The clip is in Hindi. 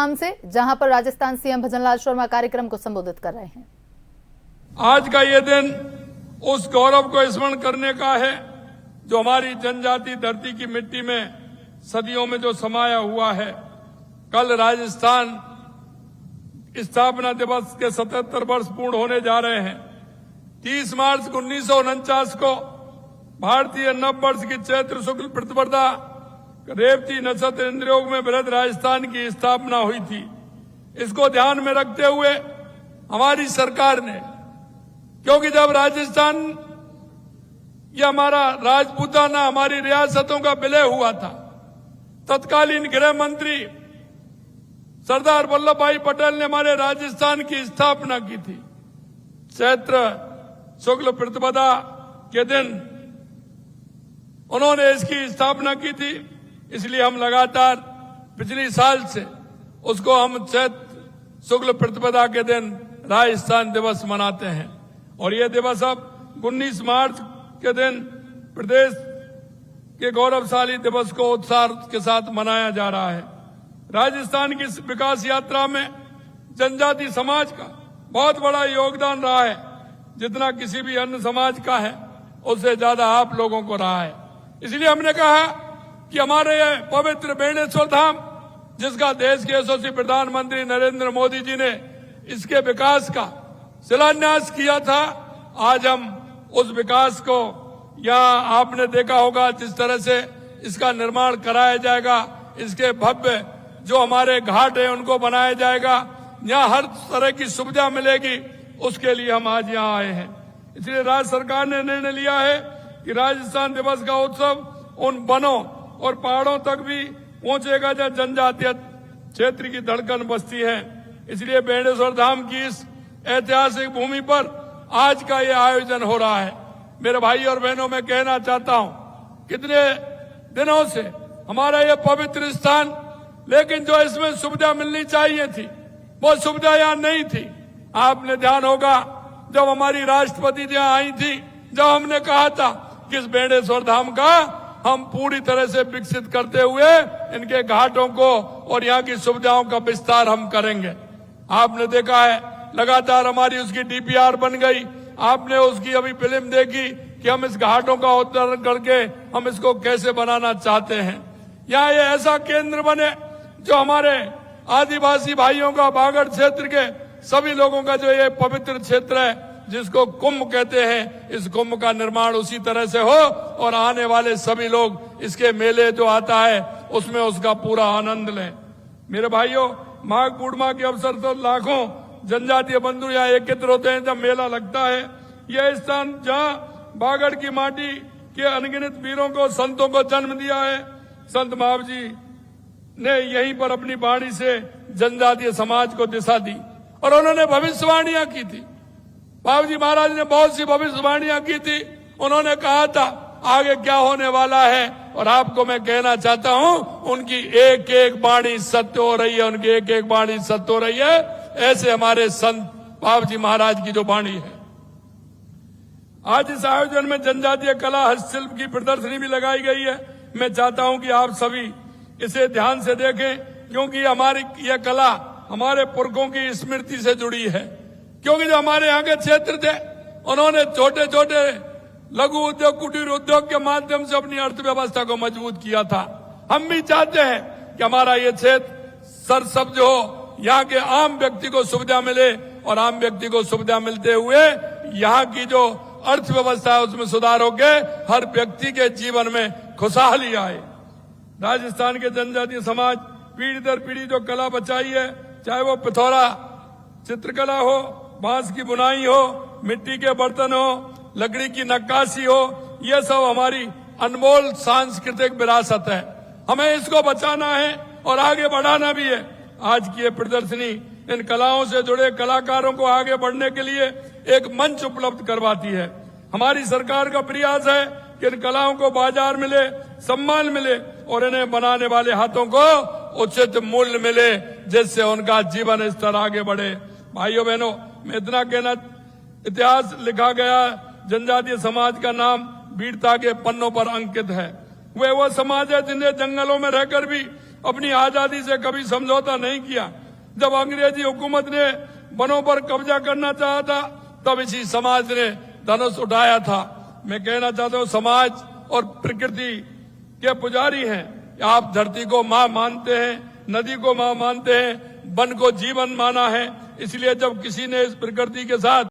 नाम से, जहां पर राजस्थान सीएम भजनलाल शर्मा कार्यक्रम को संबोधित कर रहे हैं। आज का ये दिन उस गौरव को स्मरण करने का है जो हमारी जनजाति धरती की मिट्टी में सदियों में जो समाया हुआ है। कल राजस्थान स्थापना दिवस के 77 वर्ष पूर्ण होने जा रहे हैं। 30 मार्च 1949 को भारतीय नव वर्ष की चैत्र शुक्ल प्रतिपदा रेवती नक्षत्र इंद्रयोग में बृहद राजस्थान की स्थापना हुई थी। इसको ध्यान में रखते हुए हमारी सरकार ने, क्योंकि जब राजस्थान ये हमारा राजपूताना हमारी रियासतों का विलय हुआ था, तत्कालीन गृह मंत्री सरदार वल्लभ भाई पटेल ने हमारे राजस्थान की स्थापना की थी। चैत्र शुक्ल प्रतिपदा के दिन उन्होंने इसकी स्थापना की थी। इसलिए हम लगातार पिछली साल से उसको हम चैत्र शुक्ल प्रतिपदा के दिन राजस्थान दिवस मनाते हैं। और ये दिवस अब 19 मार्च के दिन प्रदेश के गौरवशाली दिवस को उत्साह के साथ मनाया जा रहा है। राजस्थान की विकास यात्रा में जनजाति समाज का बहुत बड़ा योगदान रहा है। जितना किसी भी अन्य समाज का है उससे ज्यादा आप लोगों को रहा है। इसलिए हमने कहा कि हमारे ये पवित्र बेणेश्वर धाम, जिसका देश के यशस्वी प्रधानमंत्री नरेंद्र मोदी जी ने इसके विकास का शिलान्यास किया था, आज हम उस विकास को यहाँ आपने देखा होगा जिस तरह से इसका निर्माण कराया जाएगा। इसके भव्य जो हमारे घाट है उनको बनाया जाएगा, यहाँ हर तरह की सुविधा मिलेगी, उसके लिए हम आज यहाँ आए हैं। इसलिए राज्य सरकार ने निर्णय लिया है कि राजस्थान दिवस का उत्सव उन वनों और पहाड़ों तक भी पहुंचेगा जहाँ जनजातीय क्षेत्र की धड़कन बसती है। इसलिए बेणेश्वर धाम की इस ऐतिहासिक भूमि पर आज का ये आयोजन हो रहा है। मेरे भाई और बहनों, मैं कहना चाहता हूं, कितने दिनों से हमारा ये पवित्र स्थान, लेकिन जो इसमें सुविधा मिलनी चाहिए थी वो सुविधा यहाँ नहीं थी। आपने ध्यान होगा जब हमारी राष्ट्रपति जी यहाँ आई थी, जब हमने कहा था कि इस बेणेश्वर धाम का हम पूरी तरह से विकसित करते हुए इनके घाटों को और यहाँ की सुविधाओं का विस्तार हम करेंगे। आपने देखा है लगातार हमारी उसकी डीपीआर बन गई। आपने उसकी अभी फिल्म देखी कि हम इस घाटों का अवतरण करके हम इसको कैसे बनाना चाहते हैं। यहाँ ये ऐसा केंद्र बने जो हमारे आदिवासी भाइयों का, बागड़ क्षेत्र के सभी लोगों का जो ये पवित्र क्षेत्र है जिसको कुंभ कहते हैं, इस कुंभ का निर्माण उसी तरह से हो और आने वाले सभी लोग इसके मेले जो आता है उसमें उसका पूरा आनंद लें। मेरे भाइयों, माघ पूर्णिमा के अवसर पर लाखों जनजातीय बंधु यहाँ एकत्र होते हैं जब मेला लगता है। यह स्थान जहाँ बागड़ की माटी के अनगिनत वीरों को, संतों को जन्म दिया है। संत महाव जी ने यहीं पर अपनी वाणी से जनजातीय समाज को दिशा दी और उन्होंने भविष्यवाणियां की थी। बाबू जी महाराज ने बहुत सी भविष्यवाणियां की थी। उन्होंने कहा था आगे क्या होने वाला है, और आपको मैं कहना चाहता हूं उनकी एक एक वाणी सत्य हो रही है, उनकी एक एक वाणी सत्य हो रही है। ऐसे हमारे संत बाबू जी महाराज की जो वाणी है। आज इस आयोजन में जनजातीय कला हस्तशिल्प की प्रदर्शनी भी लगाई गई है। मैं चाहता हूं कि आप सभी इसे ध्यान से देखें, क्योंकि हमारी यह कला हमारे पुरखों की स्मृति से जुड़ी है। क्योंकि जो हमारे यहाँ के क्षेत्र थे उन्होंने छोटे छोटे लघु उद्योग, कुटीर उद्योग के माध्यम से अपनी अर्थव्यवस्था को मजबूत किया था। हम भी चाहते हैं कि हमारा ये क्षेत्र सरसब्ज हो, यहाँ के आम व्यक्ति को सुविधा मिले और आम व्यक्ति को सुविधा मिलते हुए यहाँ की जो अर्थव्यवस्था है उसमें सुधार हो के हर व्यक्ति के जीवन में खुशहाली आए। राजस्थान के जनजातीय समाज पीढ़ी दर पीढ़ी जो कला बचाई है, चाहे वो पिथौरा चित्रकला हो, बांस की बुनाई हो, मिट्टी के बर्तन हो, लकड़ी की नक्काशी हो, ये सब हमारी अनमोल सांस्कृतिक विरासत है। हमें इसको बचाना है और आगे बढ़ाना भी है। आज की ये प्रदर्शनी इन कलाओं से जुड़े कलाकारों को आगे बढ़ने के लिए एक मंच उपलब्ध करवाती है। हमारी सरकार का प्रयास है कि इन कलाओं को बाजार मिले, सम्मान मिले और इन्हें बनाने वाले हाथों को उचित मूल्य मिले, जिससे उनका जीवन स्तर आगे बढ़े। भाइयों बहनों, मैं इतना कहना, इतिहास लिखा गया जनजातीय समाज का नाम वीरता के पन्नों पर अंकित है। वे वो समाज है जिन्हें जंगलों में रहकर भी अपनी आजादी से कभी समझौता नहीं किया। जब अंग्रेजी हुकूमत ने वनों पर कब्जा करना चाहा था, तब इसी समाज ने धनुष उठाया था। मैं कहना चाहता हूं, समाज और प्रकृति के पुजारी हैं। आप धरती को मां मानते हैं, नदी को मां मानते हैं, वन को जीवन माना है। इसलिए जब किसी ने इस प्रकृति के साथ